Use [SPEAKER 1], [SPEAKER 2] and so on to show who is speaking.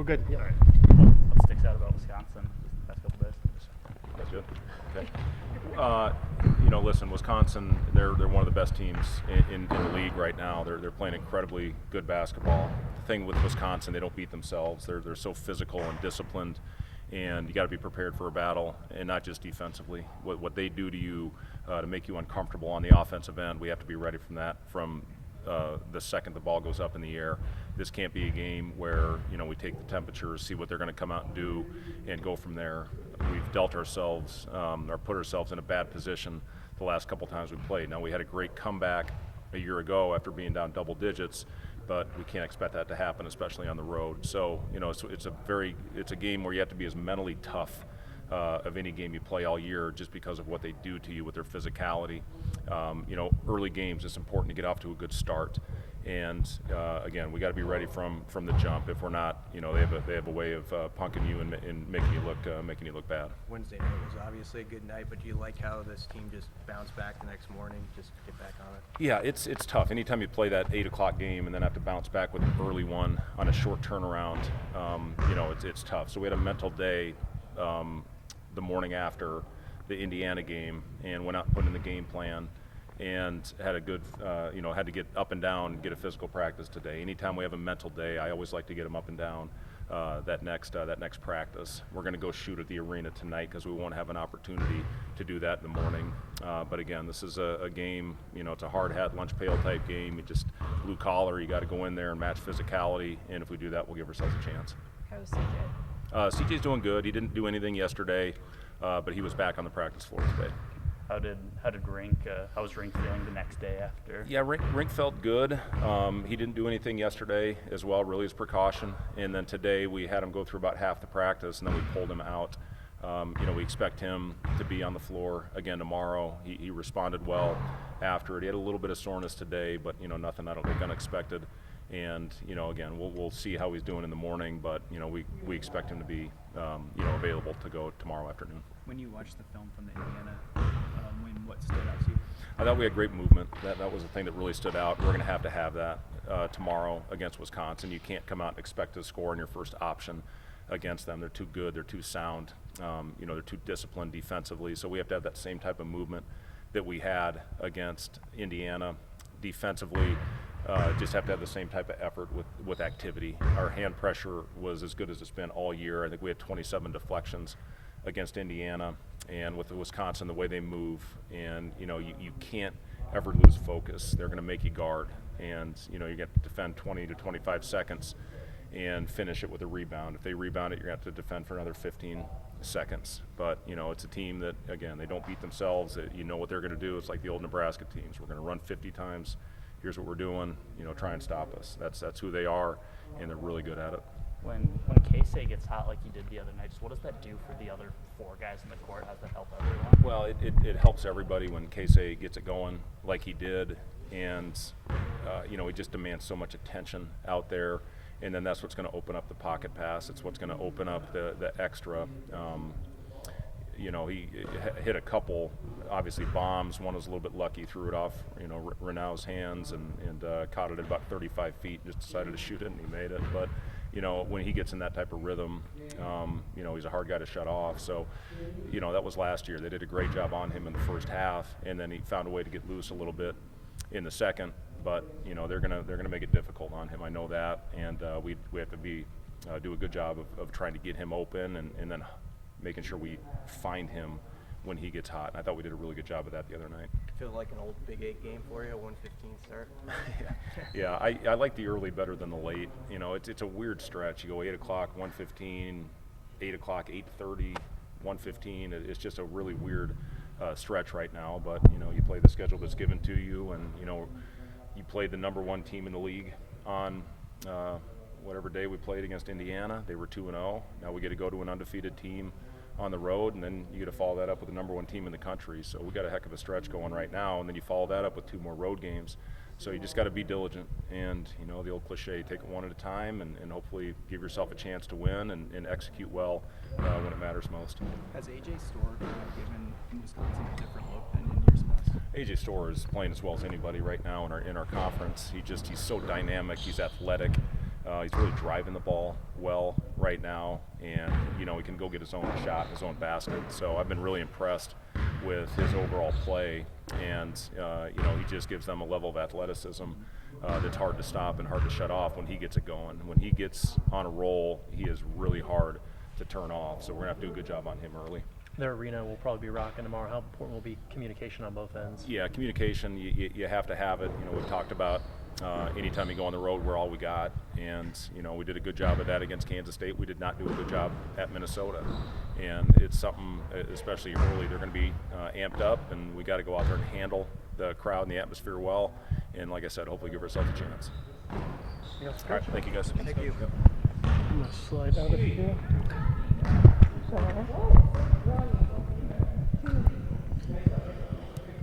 [SPEAKER 1] good. Yeah.
[SPEAKER 2] All right. What sticks out about Wisconsin the past couple days?
[SPEAKER 3] That's good. Okay. Listen, Wisconsin, they're one of the best teams in the league right now. They're playing incredibly good basketball. The thing with Wisconsin, they don't beat themselves. They're so physical and disciplined, and you got to be prepared for a battle, and not just defensively. What they do to you to make you uncomfortable on the offensive end, we have to be ready from the second the ball goes up in the air. This can't be a game where we take the temperatures, see what they're going to come out and do, and go from there. We've dealt ourselves or put ourselves in a bad position the last couple times we played. Now, we had a great comeback a year ago after being down double digits, but we can't expect that to happen, especially on the road. So it's a game where you have to be as mentally tough of any game you play all year, just because of what they do to you with their physicality. Early games, it's important to get off to a good start, and again, we got to be ready from the jump. If we're not, they have a way of punking you and making you look bad.
[SPEAKER 4] Wednesday night was obviously a good night, but do you like how this team just bounced back the next morning, just get back on it?
[SPEAKER 3] Yeah, it's tough. Anytime you play that 8 o'clock game and then have to bounce back with an early one on a short turnaround, it's tough. So we had a mental day the morning after the Indiana game, and went out and put in the game plan, and had a good, had to get up and down, get a physical practice today. Anytime we have a mental day, I always like to get them up and down that next practice. We're going to go shoot at the arena tonight because we won't have an opportunity to do that in the morning. But again, this is a game, it's a hard hat, lunch pail type game. You just blue collar, you got to go in there and match physicality, and if we do that, we'll give ourselves a chance.
[SPEAKER 5] How's CJ?
[SPEAKER 3] CJ's doing good. He didn't do anything yesterday, but he was back on the practice floor today.
[SPEAKER 2] How was Rink feeling the next day after?
[SPEAKER 3] Yeah, Rink felt good. He didn't do anything yesterday as well, really as precaution. And then today we had him go through about half the practice, and then we pulled him out. We expect him to be on the floor again tomorrow. He responded well after it. He had a little bit of soreness today, but nothing I don't think unexpected. And again, we'll see how he's doing in the morning, but we expect him to be available to go tomorrow afternoon.
[SPEAKER 6] When you watched the film from the Indiana win, what stood out to you?
[SPEAKER 3] I thought we had great movement. That was the thing that really stood out. We're going to have that tomorrow against Wisconsin. You can't come out and expect to score in your first option against them. They're too good. They're too sound. They're too disciplined defensively. So we have to have that same type of movement that we had against Indiana. Defensively, just have to have the same type of effort with activity. Our hand pressure was as good as it's been all year. I think we had 27 deflections against Indiana, and with Wisconsin, the way they move, and you can't ever lose focus. They're going to make you guard, and you get to defend 20 to 25 seconds and finish it with a rebound. If they rebound it, you're going to have to defend for another 15 seconds. But it's a team that, again, they don't beat themselves. You know what they're going to do. It's like the old Nebraska teams. We're going to run 50 times. Here's what we're doing. Try and stop us. That's who they are, and they're really good at it.
[SPEAKER 2] When Casey gets hot like he did the other night, what does that do for the other four guys in the court? How does that help everyone?
[SPEAKER 3] Well, it helps everybody when Casey gets it going like he did, and he just demands so much attention out there, and then that's what's going to open up the pocket pass. It's what's going to open up the extra. He hit a couple, obviously, bombs. One was a little bit lucky, threw it off, Renau's hands and caught it at about 35 feet, just decided to shoot it, and he made it. But, when he gets in that type of rhythm, he's a hard guy to shut off. So, that was last year. They did a great job on him in the first half, and then he found a way to get loose a little bit in the second. But, they're gonna make it difficult on him. I know that, and we have to do a good job of trying to get him open and then making sure we find him when he gets hot. And I thought we did a really good job of that the other night.
[SPEAKER 4] Feel like an old Big 8 game for you, a 1:15 start?
[SPEAKER 3] Yeah, I like the early better than the late. It's a weird stretch. You go 8 o'clock, 1:15, 8 o'clock, 8:30, 1:15. It's just a really weird stretch right now. But, you play the schedule that's given to you, and, you played the number one team in the league on whatever day we played against Indiana. They were 2-0. Now we get to go to an undefeated team on the road, and then you get to follow that up with the number one team in the country. So we got a heck of a stretch going right now, and then you follow that up with 2 more road games. So you just got to be diligent, and the old cliche, take it one at a time, and hopefully give yourself a chance to win and execute well when it matters most.
[SPEAKER 6] Has A.J. Storr given Wisconsin a different look than in years past?
[SPEAKER 3] A.J. Storr is playing as well as anybody right now in our conference. He's so dynamic. He's athletic. He's really driving the ball well. right now, and he can go get his own shot, his own basket. So I've been really impressed with his overall play, and he just gives them a level of athleticism that's hard to stop and hard to shut off when he gets it going. When he gets on a roll, he is really hard to turn off. So we're gonna have to do a good job on him early.
[SPEAKER 5] Their arena will probably be rocking tomorrow. How important will be communication on both ends?
[SPEAKER 3] Yeah, communication, you have to have it. We've talked about anytime you go on the road, we're all we got. And, we did a good job of that against Kansas State. We did not do a good job at Minnesota. And it's something, especially early, they're going to be amped up, and we got to go out there and handle the crowd and the atmosphere well. And like I said, hopefully give ourselves a chance. All right, thank you guys.
[SPEAKER 4] Thank you.
[SPEAKER 5] I'm going to slide out of here.